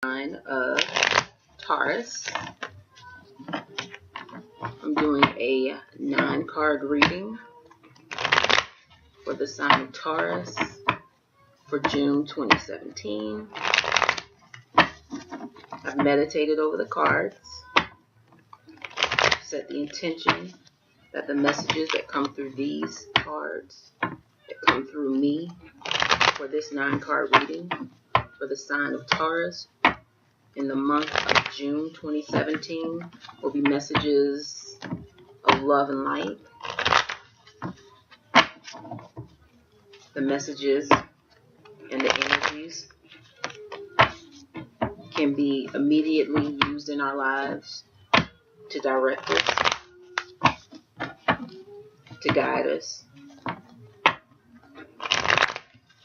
sign of Taurus. I'm doing a 9-card reading for the sign of Taurus for June 2017. I've meditated over the cards, set the intention that the messages that come through these cards, that come through me for this 9-card reading for the sign of Taurus in the month of June 2017 will be messages of love and light. The messages and the energies can be immediately used in our lives to direct us, to guide us,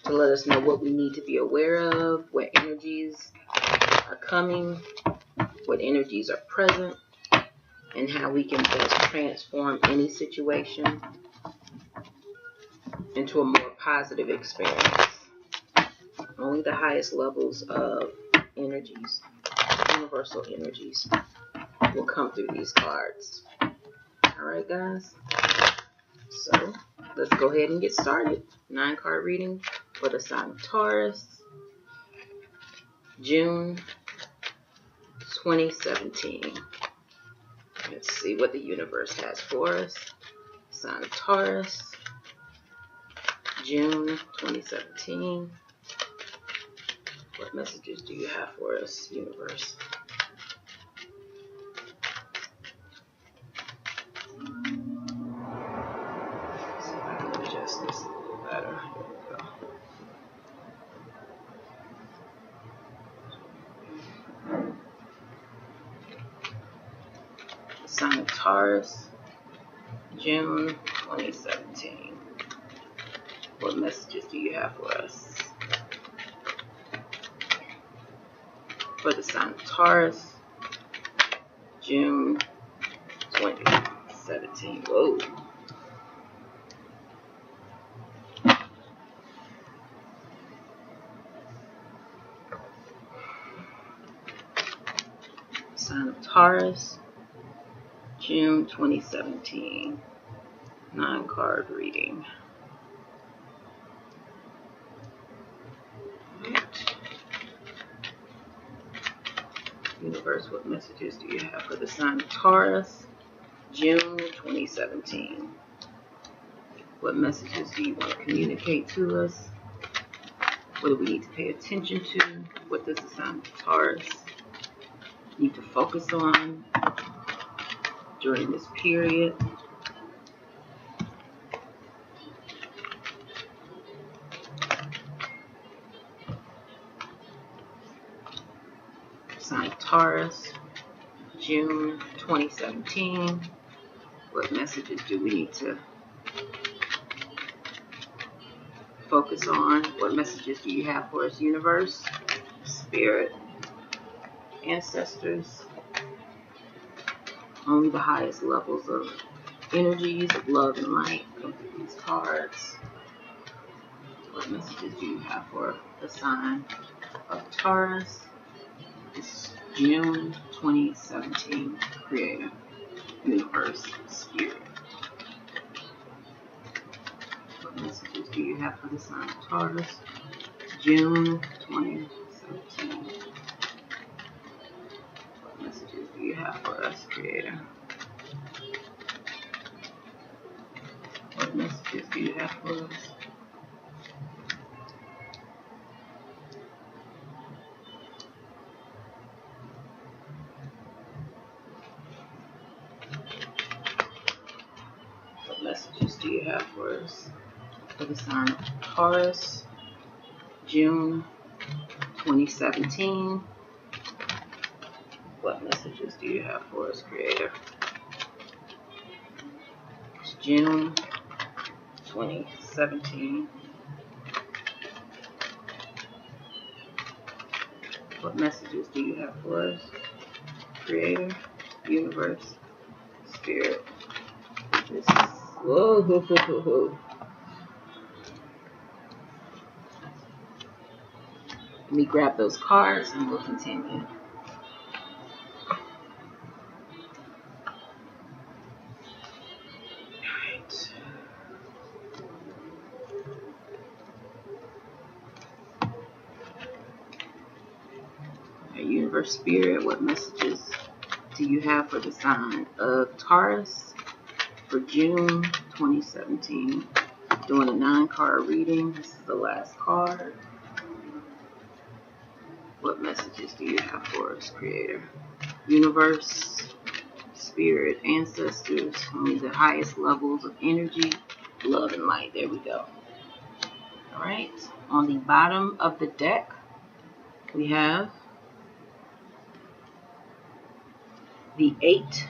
to let us know what we need to be aware of, what energies are coming, what energies are present, and how we can best transform any situation into a more positive experience. Only the highest levels of energies, universal energies, will come through these cards. Alright guys, so let's go ahead and get started. 9-card reading for the sign of Taurus, June 2017. Let's see what the universe has for us. Sign of Taurus, June 2017. What messages do you have for us, universe? Let's see if I can adjust this a little better. Here we go. The sign of Taurus, June 2017. What messages do you have for us? For the sign of Taurus, June 2017. Whoa. Sign of Taurus, June 2017. 9-card reading. Universe, what messages do you have for the sign of Taurus, June 2017? What messages do you want to communicate to us? What do we need to pay attention to? What does the sign of Taurus need to focus on during this period? Sign of Taurus, June 2017. What messages do we need to focus on? What messages do you have for us, universe, spirit, ancestors? Only the highest levels of energies of love and light come through these cards. What messages do you have for the sign of Taurus? It's June 2017. Creator, universe, spirit. What messages do you have for the sign of Taurus? June 2017. What messages do you have for us, Creator? What messages do you have for us? What messages do you have for us for the sign of Taurus, June 2017? What messages do you have for us, Creator? It's June 2017. What messages do you have for us, Creator, universe, spirit? This is, whoa, whoa, whoa, whoa, whoa. me grab those cards and we'll continue. Alright. Universe Spirit, what messages do you have for the sign of Taurus for June 2017? Doing a 9-card reading. This is the last card. What messages do you have for us, Creator? Universe, Spirit, Ancestors, only the highest levels of energy, love, and light. There we go. Alright. On the bottom of the deck, we have the 8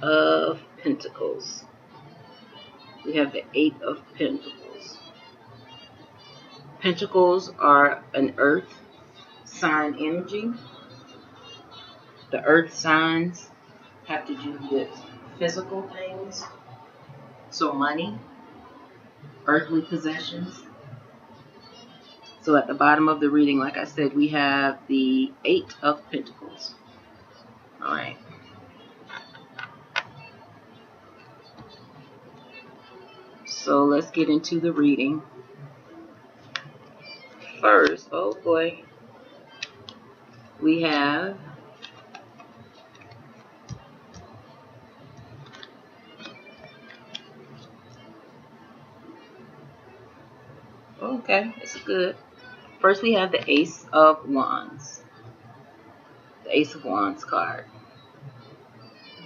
of Pentacles. We have the 8 of Pentacles. Pentacles are an earth sign energy. The earth signs have to do with physical things. So money, earthly possessions. So at the bottom of the reading, like I said, we have the 8 of Pentacles. Alright. So let's get into the reading. First, oh boy, we have okay, that's good. First we have the Ace of Wands. The Ace of Wands card.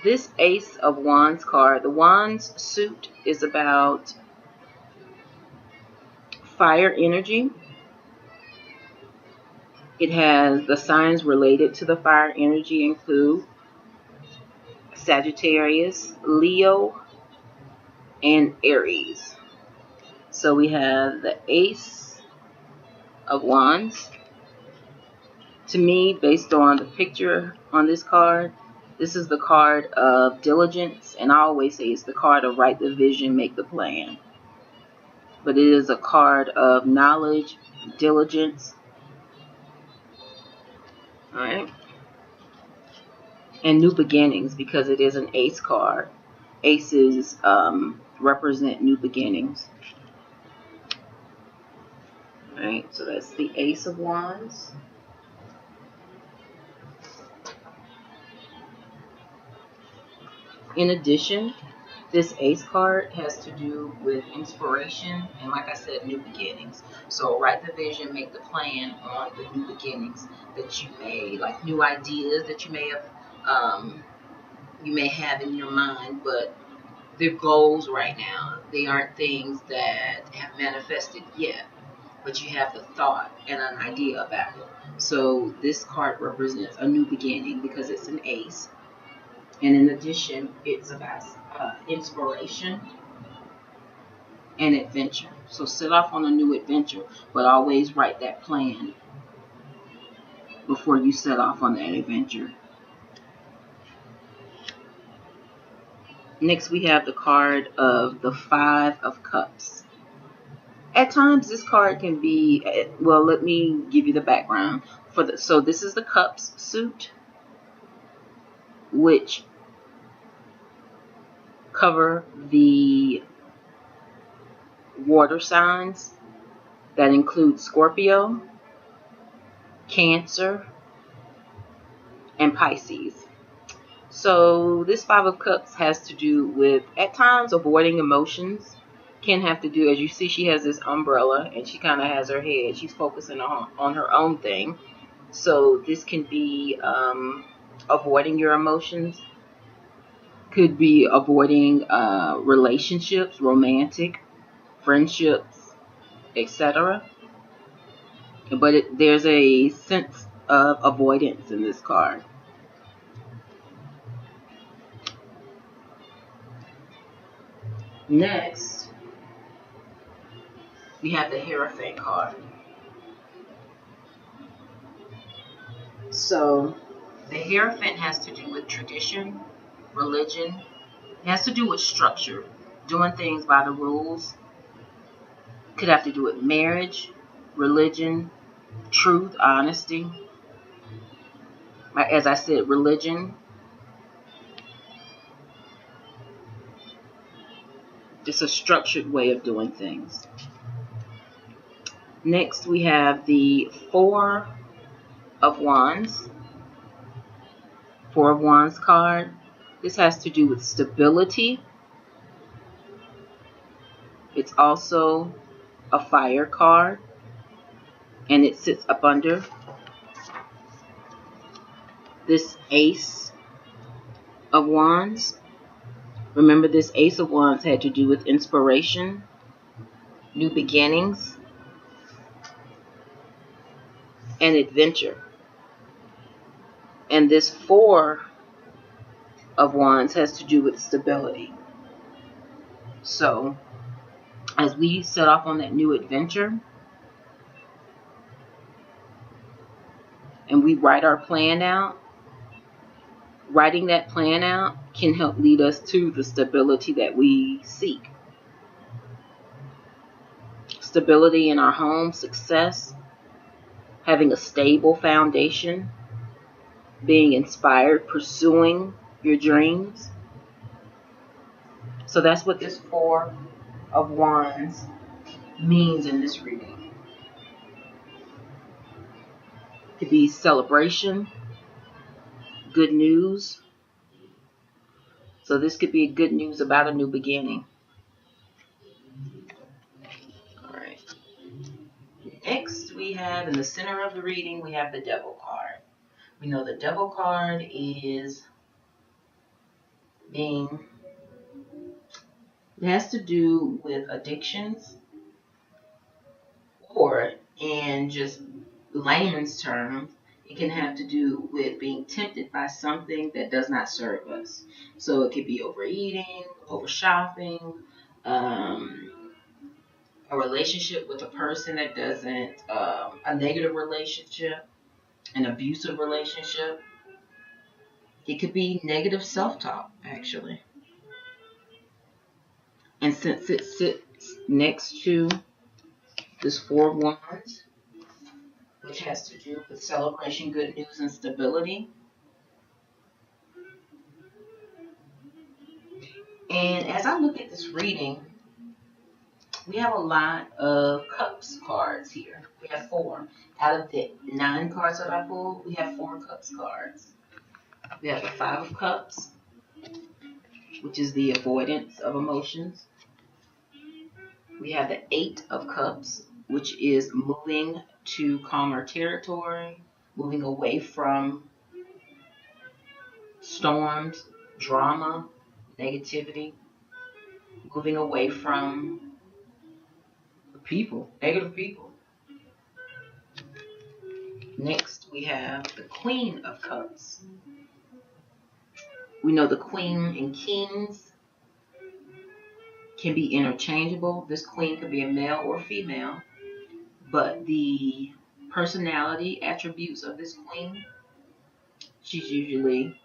This Ace of Wands card, the Wands suit is about fire energy. It has the signs related to the fire energy include Sagittarius, Leo, and Aries. So we have the Ace of Wands. To me, based on the picture on this card, this is the card of diligence, and I always say it's the card of write the vision, make the plan. But it is a card of knowledge, diligence, alright, and new beginnings, because it is an ace card. Aces represent new beginnings. Alright, so that's the Ace of Wands. In addition, this Ace card has to do with inspiration and, like I said, new beginnings. So write the vision, make the plan on the new beginnings that you may, like new ideas that you may have in your mind, but they're goals right now. They aren't things that have manifested yet, but you have the thought and an idea about it. So this card represents a new beginning because it's an ace. And in addition, it's about inspiration and adventure. So set off on a new adventure, but always write that plan before you set off on that adventure. Next, we have the card of the 5 of Cups. At times, this card can be, well, let me give you the background. So this is the Cups suit, which cover the water signs that include Scorpio, Cancer, and Pisces. So this 5 of Cups has to do with, at times, avoiding emotions. Can have to do, as you see, she has this umbrella and she kind of has her head. She's focusing on her own thing. So this can be avoiding your emotions. Could be avoiding relationships, romantic, friendships, etc. But there's a sense of avoidance in this card. Next, we have the Hierophant card. So the Hierophant has to do with tradition, religion. It has to do with structure, doing things by the rules. Could have to do with marriage, religion, truth, honesty. As I said, religion. It's a structured way of doing things. Next, we have the Four of Wands. Four of Wands card. This has to do with stability. It's also a fire card, and it sits up under this Ace of Wands. Remember, this Ace of Wands had to do with inspiration, new beginnings, and adventure. And this Four of Wands has to do with stability. So, as we set off on that new adventure, and we write our plan out, writing that plan out can help lead us to the stability that we seek. Stability in our home, success, having a stable foundation, being inspired, pursuing your dreams. So that's what this Four of Wands means in this reading. It could be celebration, good news. So this could be good news about a new beginning. All right. Next, we have in the center of the reading, we have the Devil card. We know the Devil card is it has to do with addictions, or in just layman's terms, it can have to do with being tempted by something that does not serve us. So it could be overeating, over shopping, a relationship with a person that doesn't, a negative relationship, an abusive relationship. It could be negative self-talk, actually. And since it sits next to this Four of Wands, which has to do with celebration, good news, and stability. And as I look at this reading, we have a lot of Cups cards here. We have 4. Out of the 9 cards that I pulled, we have 4 Cups cards. We have the 5 of Cups, which is the avoidance of emotions. We have the 8 of Cups, which is moving to calmer territory, moving away from storms, drama, negativity, moving away from people, negative people. Next, we have the Queen of Cups. We know the Queen and Kings can be interchangeable. This Queen could be a male or female, but the personality attributes of this Queen, she's usually,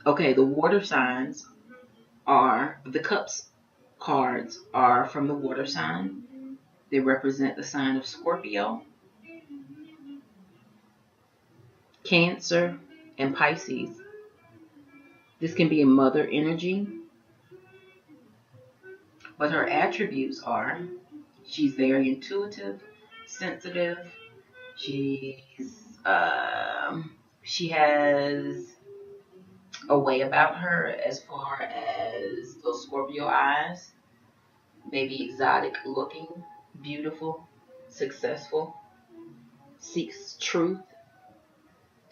okay, the water signs are, the Cups cards are from the water sign. They represent the sign of Scorpio, Cancer, and Pisces. This can be a mother energy, but her attributes are she's very intuitive, sensitive. She has a way about her as far as those Scorpio eyes, maybe exotic looking, beautiful, successful, seeks truth,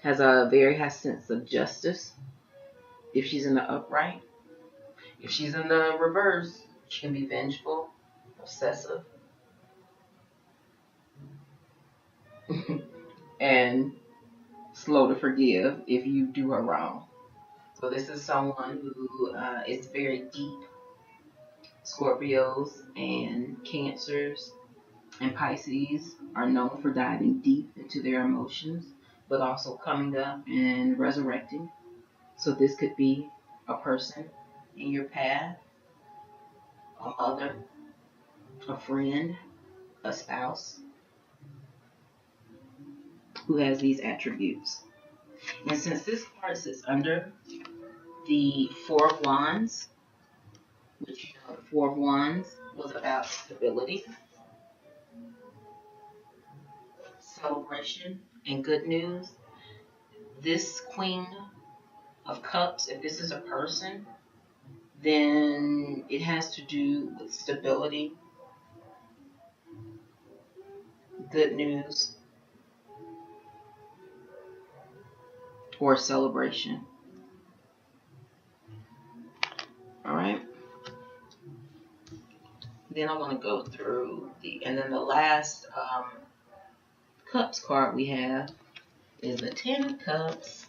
has a very high sense of justice if she's in the upright. If she's in the reverse, she can be vengeful, obsessive, and slow to forgive if you do her wrong. So this is someone who is very deep. Scorpios and Cancers and Pisces are known for diving deep into their emotions, but also coming up and resurrecting. So this could be a person in your path, a mother, a friend, a spouse. who has these attributes. And since this card sits under the Four of Wands, which you know the Four of Wands was about stability, celebration, and good news, this Queen of Cups, if this is a person, then it has to do with stability, good news, or celebration. All right. Then I want to go through and then the last Cups card we have is the Ten of Cups.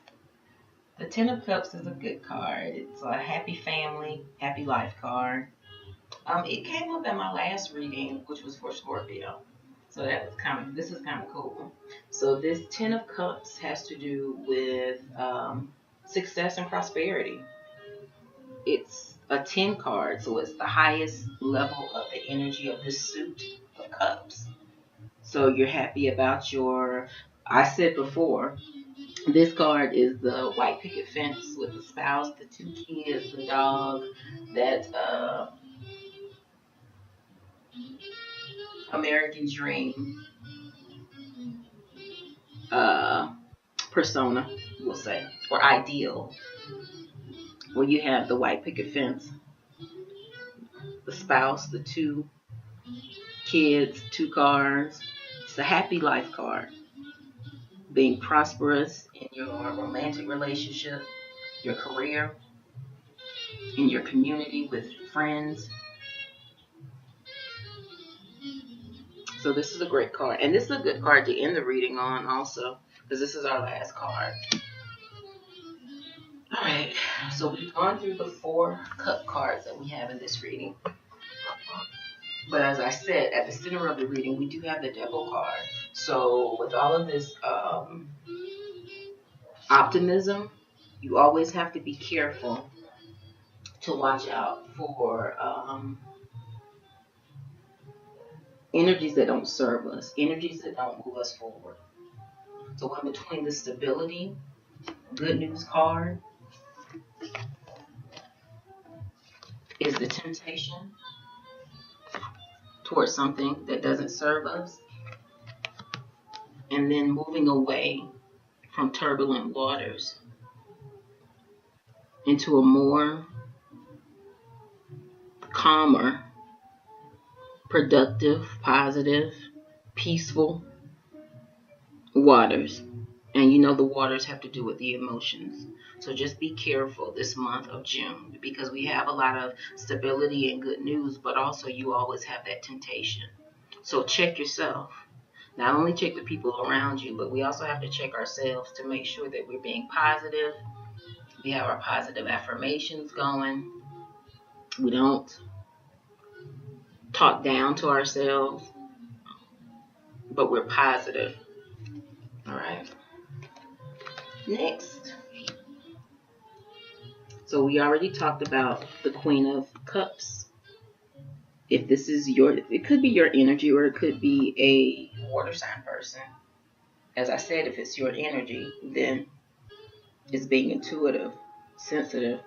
The Ten of Cups is a good card. It's a happy family, happy life card. It came up in my last reading, which was for Scorpio. So that was this is kind of cool. So this Ten of Cups has to do with success and prosperity. It's a 10 card, so it's the highest level of the energy of this suit of cups. So you're happy about I said before, this card is the white picket fence with the spouse, the 2 kids, the dog, that American dream persona, we'll say, or ideal, where you have the white picket fence, the spouse, the 2 kids, 2 cars. It's a happy life card. Being prosperous in your romantic relationship, your career, in your community with friends. So this is a great card. And this is a good card to end the reading on also, because this is our last card. All right, so we've gone through the 4 cup cards that we have in this reading. But as I said, at the center of the reading, we do have the Devil card. So with all of this optimism, you always have to be careful to watch out for energies that don't serve us, energies that don't move us forward. So in between the stability, good news card, is the temptation towards something that doesn't serve us, and then moving away from turbulent waters into a more calmer, productive, positive, peaceful waters. And you know the waters have to do with the emotions. So just be careful this month of June, because we have a lot of stability and good news, but also you always have that temptation. So check yourself. Not only check the people around you, but we also have to check ourselves to make sure that we're being positive. We have our positive affirmations going. We don't talk down to ourselves, but we're positive. All right. Next. So we already talked about the Queen of Cups. If this is it could be your energy, or it could be a water sign person. As I said, if it's your energy, then it's being intuitive, sensitive,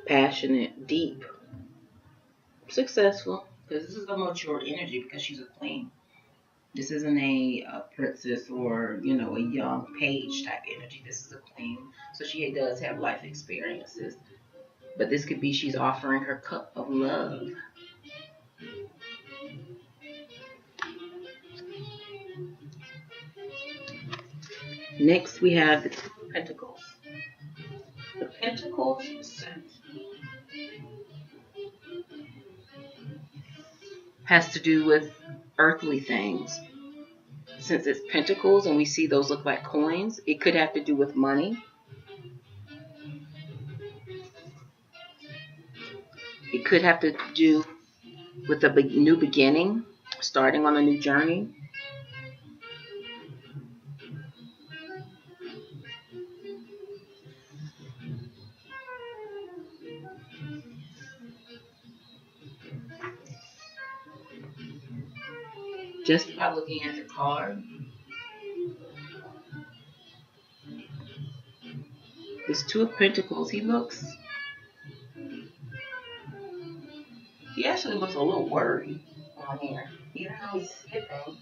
passionate, deep, successful, because this is a mature energy, because she's a queen. This isn't a princess or, a young page type energy. This is a queen. So she does have life experiences. But this could be she's offering her cup of love. Next, we have the Two of Pentacles. The Pentacles has to do with earthly things. Since it's pentacles and we see those look like coins, it could have to do with money. It could have to do with a new beginning, starting on a new journey. Just by looking at the card, this Two of Pentacles, he actually looks a little worried on here. Even though he's skipping,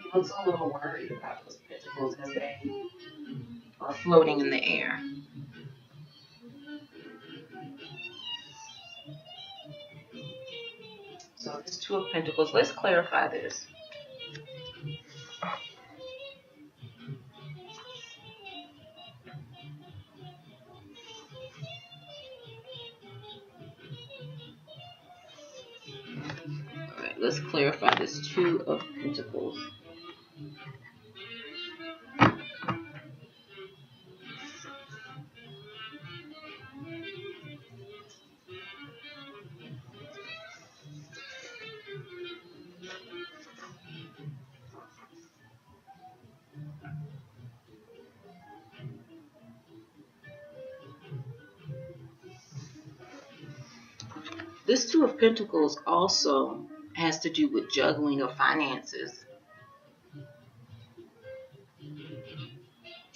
he looks a little worried about those pentacles as they are floating in the air. So this Two of Pentacles, let's clarify this. Alright, let's clarify this Two of Pentacles. This Two of Pentacles also has to do with juggling of finances.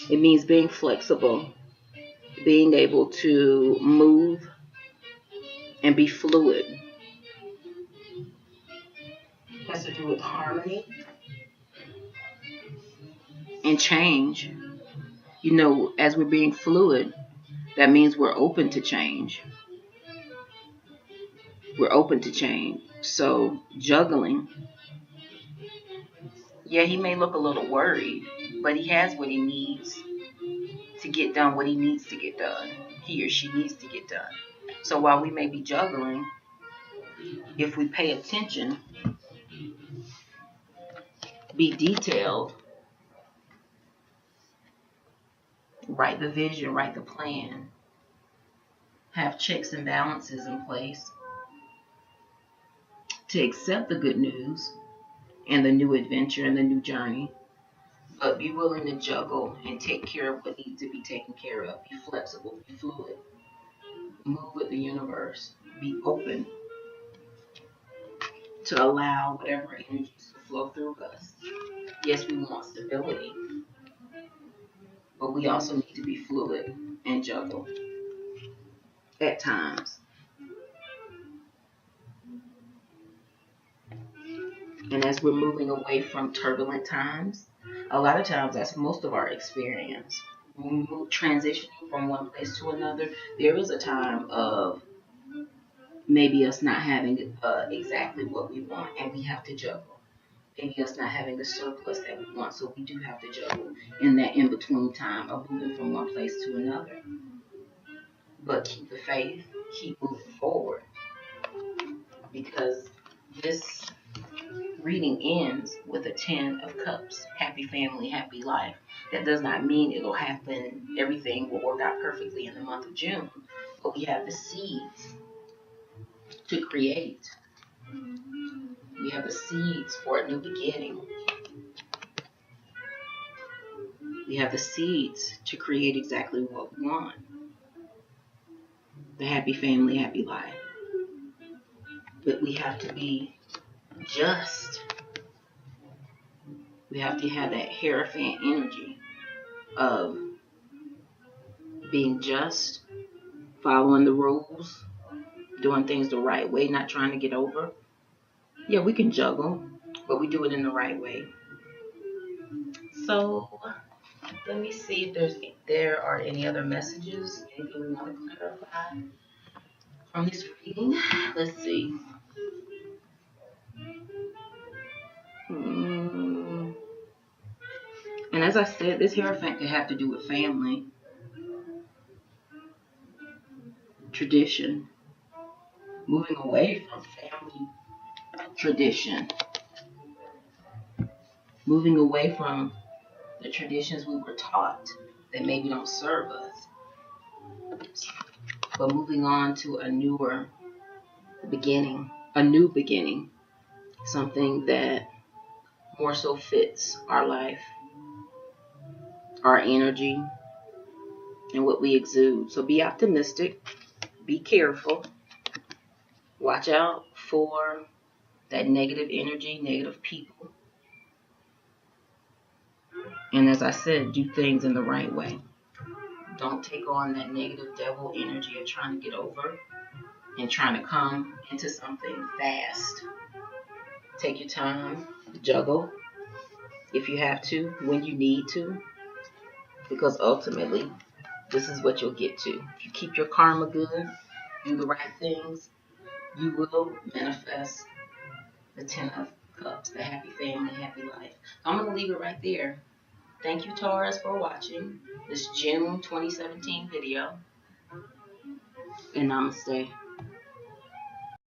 It means being flexible, being able to move and be fluid. It has to do with harmony and change. You know, as we're being fluid, that means we're open to change. We're open to change. So juggling, yeah, he may look a little worried, but he has what he needs to get done, what he needs to get done. He or she needs to get done. So while we may be juggling, if we pay attention, be detailed, write the vision, write the plan, have checks and balances in place to accept the good news and the new adventure and the new journey, but be willing to juggle and take care of what needs to be taken care of. Be flexible, be fluid, move with the universe, be open to allow whatever energies to flow through us. Yes, we want stability, but we also need to be fluid and juggle at times. And as we're moving away from turbulent times, a lot of times that's most of our experience. When we move, transitioning from one place to another, there is a time of maybe us not having exactly what we want, and we have to juggle. Maybe us not having the surplus that we want, so we do have to juggle in that in-between time of moving from one place to another. But keep the faith, keep moving forward, because this reading ends with a 10 of Cups. Happy family, happy life. That does not mean it'll happen, everything will work out perfectly in the month of June. But we have the seeds to create. We have the seeds for a new beginning. We have the seeds to create exactly what we want. The happy family, happy life. But we have to be just. We have to have that Hierophant energy of being just, following the rules, doing things the right way, not trying to get over. Yeah, we can juggle, but we do it in the right way. So let me see if there are any other messages, anything we want to clarify from this reading. Let's see. And as I said, this Hierophant could have to do with family, tradition, moving away from family tradition, moving away from the traditions we were taught that maybe don't serve us, but moving on to a newer beginning, a new beginning, something that more so fits our life, our energy, and what we exude. So be optimistic, be careful, watch out for that negative energy, negative people, And as I said, do things in the right way. Don't take on that negative devil energy of trying to get over and trying to come into something fast. Take your time, juggle if you have to, when you need to, because ultimately, this is what you'll get to. If you keep your karma good, do the right things, you will manifest the 10 of Cups, the happy family, happy life. I'm going to leave it right there. Thank you, Taurus, for watching this June 2017 video. And namaste.